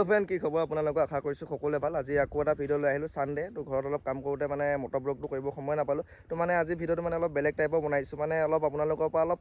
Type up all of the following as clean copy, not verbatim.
Hello' friend, কি খবৰ আপোনালোকক? আশা কৰিছোঁ সকলোৱে ভাল। আজি আকৌ এটা ভিডিঅ' লৈ আহিলোঁ ছানডে। তো ঘৰত অলপ কাম কৰোঁতে মানে মটৰ ব্লগটো কৰিব সময় নাপালোঁ। তো মানে আজি ভিডিঅ'টো মানে অলপ বেলেগ টাইপৰ বনাইছোঁ, মানে অলপ আপোনালোকৰ পৰা অলপ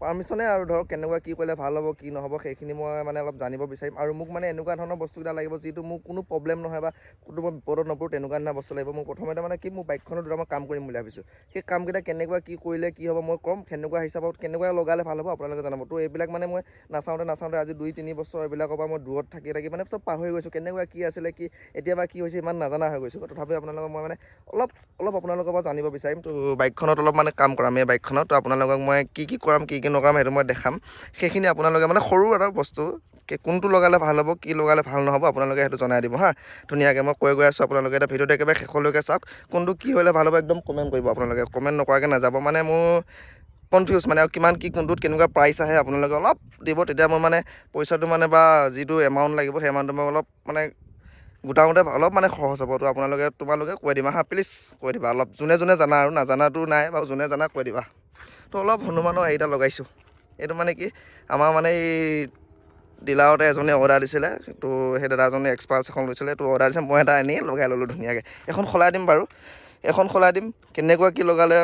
পাৰ্মিশ্যনে আৰু ধৰক কেনেকুৱা কি কৰিলে ভাল হ'ব কি নহ'ব সেইখিনি মই মানে অলপ জানিব বিচাৰিম। আৰু মোক মানে এনেকুৱা ধৰণৰ বস্তুকেইটা লাগিব যিটো মোক কোনো প্ৰব্লেম নহয় বা কোনো মই বিপদত নপৰোঁ, তেনেকুৱা ধৰণৰ বস্তু লাগিব। মোক প্ৰথমতে মানে কি মোৰ বাইকখনত দুটা মই কাম কৰিম বুলি ভাবিছোঁ। সেই কামকেইটা কেনেকুৱা কি কৰিলে কি হ'ব মই ক'ম, সেনেকুৱা হিচাপত কেনেকুৱা লগালে ভাল হ'ব আপোনালোকে জনাব। তো এইবিলাক মানে মই নাচাওঁতে আজি 2-3 বছৰ এইবিলাকৰ পৰা মই দূৰত থাকি মানে চব পাহৰি গৈছোঁ, কেনেকুৱা কি আছিলে কি এতিয়া বা কি হৈছে ইমান নাজানা হৈ গৈছোঁ। তথাপিও আপোনালোকক মই মানে অলপ আপোনালোকৰ পৰা জানিব বিচাৰিম। তো বাইকখনত অলপ মানে কাম কৰাম এই বাইকখনত। তো আপোনালোকক মই কি কৰাম কি নকৰাম সেইটো মই দেখাম। সেইখিনি আপোনালোকে মানে সৰু এটা বস্তু কোনটো লগালে ভাল হ'ব কি লগালে ভাল নহ'ব আপোনালোকে সেইটো জনাই দিব হা। ধুনীয়াকৈ মই কৈ গৈ আছোঁ, আপোনালোকে এটা ভিডিঅ'টো একেবাৰে শেষলৈকে চাওক। কোনটো কি হ'লে ভাল হ'ব একদম কমেণ্ট কৰিব আপোনালোকে। কমেণ্ট নকৰাকৈ নাযাব, মানে মোৰ কনফিউজ মানে আৰু কিমান কি কোনটোত কেনেকুৱা প্ৰাইচ আহে আপোনালোকে অলপ দিব, তেতিয়া মই মানে পইচাটো মানে বা যিটো এমাউণ্ট লাগিব সেই এমাউণ্টটো মই অলপ মানে গোটাওঁতে অলপ মানে সহজ হ'ব। তো তোমালোকে কৈ দিবা হা, প্লিজ কৈ দিবা অলপ, যোনে জানা আৰু নাজানাটো নাই বাৰু, যোনে জানা কৈ দিবা। তো অলপ হনুমানৰ হেৰিটা লগাইছোঁ। এইটো মানে কি আমাৰ মানে এই ডিলাৰতে এজনে অৰ্ডাৰ দিছিলে, তো সেই দাদাজনে এক্সপাল্ছ এখন লৈছিলে, তো অৰ্ডাৰ দিছে, মই এটা এনেই লগাই ল'লোঁ ধুনীয়াকৈ। এখন সলাই দিম বাৰু, এখন সলাই দিম। কেনেকুৱা কি লগালে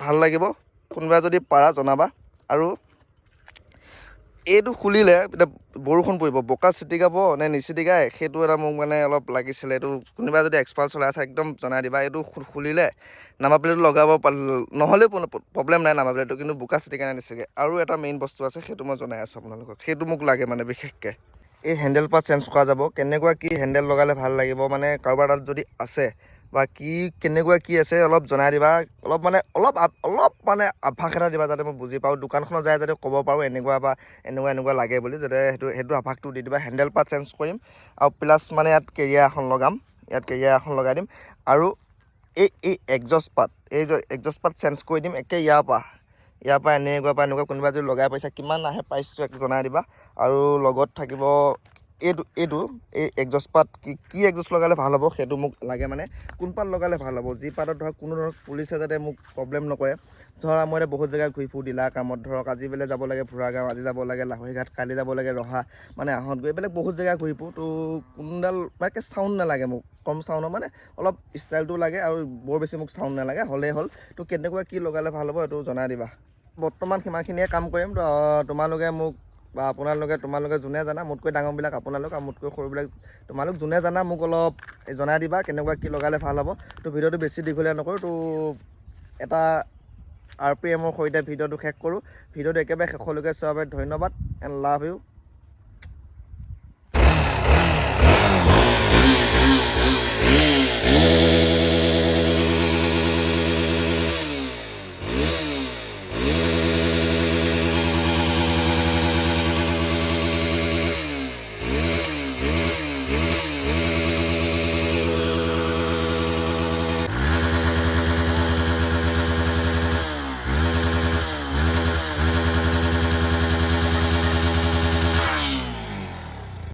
ভাল লাগিব কোনোবা যদি পাৰা জনাবা। আৰু এইটো খুলিলে এতিয়া বৰষুণ পৰিব, বোকা ছিটিকাব নে নিছিটিকাই সেইটো এটা মোক মানে অলপ লাগিছিলে। এইটো কোনোবা যদি এক্সপাল্ছ চলাই আছে একদম জনাই দিবা। এইটো খুলিলে নাম্বাৰ প্লেটটো লগাব নহ'লেও প্ৰব্লেম নাই নাম্বাৰ প্লেটটো, কিন্তু বোকা ছিটিকা নে নিছিটিকে। আৰু এটা মেইন বস্তু আছে সেইটো মই জনাই আছোঁ আপোনালোকক, সেইটো মোক লাগে মানে বিশেষকৈ। এই হেণ্ডেল পাত চেঞ্জ কৰা যাব, কেনেকুৱা কি হেণ্ডেল লগালে ভাল লাগিব মানে কাৰোবাৰ তাত যদি আছে বা কি কেনেকুৱা কি আছে অলপ জনাই দিবা। অলপ মানে আভাস এটা দিবা যাতে মই বুজি পাওঁ, দোকানখনত যায় যাতে ক'ব পাৰোঁ এনেকুৱা বা এনেকুৱা লাগে বুলি, যাতে সেইটো আভাসটো দি দিবা। হেণ্ডেল পাত চেঞ্জ কৰিম আৰু প্লাছ মানে ইয়াত কেৰিয়াৰ এখন লগাম, ইয়াত কেৰিয়াৰ এখন লগাই দিম। আৰু এই এগজষ্ট পাত চেঞ্জ কৰি দিম একে ইয়াৰ পৰা এনেকুৱা কোনোবা যদি লগাই পাইছা কিমান আহে প্ৰাইচটো জনাই দিবা। আৰু লগত থাকিব এইটো এগজষ্ট পাত কি এগজষ্ট লগালে ভাল হ'ব সেইটো মোক লাগে, মানে কোন পাত লগালে ভাল হ'ব, যি পাতত ধৰক কোনো ধৰক পুলিচে যাতে মোক প্ৰব্লেম নকৰে। ধৰা মই এতিয়া বহুত জেগাত ঘূৰি ফুৰোঁ ডিলাৰ কামত, ধৰক আজি বোলে যাব লাগে ভুৰাগাঁও, আজি যাব লাগে লাহৰীঘাট, কালি যাব লাগে ৰহা, মানে আহঁত গৈ এইবিলাক বহুত জেগা ঘূৰি ফুৰোঁ। তো কোনডাল মানে চাউণ্ড নালাগে মোক, কম চাউণ্ডৰ মানে অলপ ষ্টাইলটো লাগে আৰু বৰ বেছি মোক চাউণ্ড নালাগে, হ'লেই হ'ল। তো কেনেকুৱা কি লগালে ভাল হ'ব এইটো জনাই দিবা। বৰ্তমান সিমানখিনিয়ে কাম কৰিম। তোমালোকে মোক বা তোমালোকে যোনে জানা, মোতকৈ ডাঙৰবিলাক আপোনালোক আৰু মোতকৈ সৰুবিলাক তোমালোক, যোনে জানা মোক অলপ জনাই দিবা কেনেকুৱা কি লগালে ভাল হ'ব। তো ভিডিঅ'টো বেছি দীঘলীয়া নকৰোঁ, তো এটা RPMৰ সৈতে ভিডিঅ'টো শেষ কৰোঁ। ভিডিঅ'টো একেবাৰে শেষলৈকে চোৱাৰ বাবে ধন্যবাদ এণ্ড লাভ ইউ।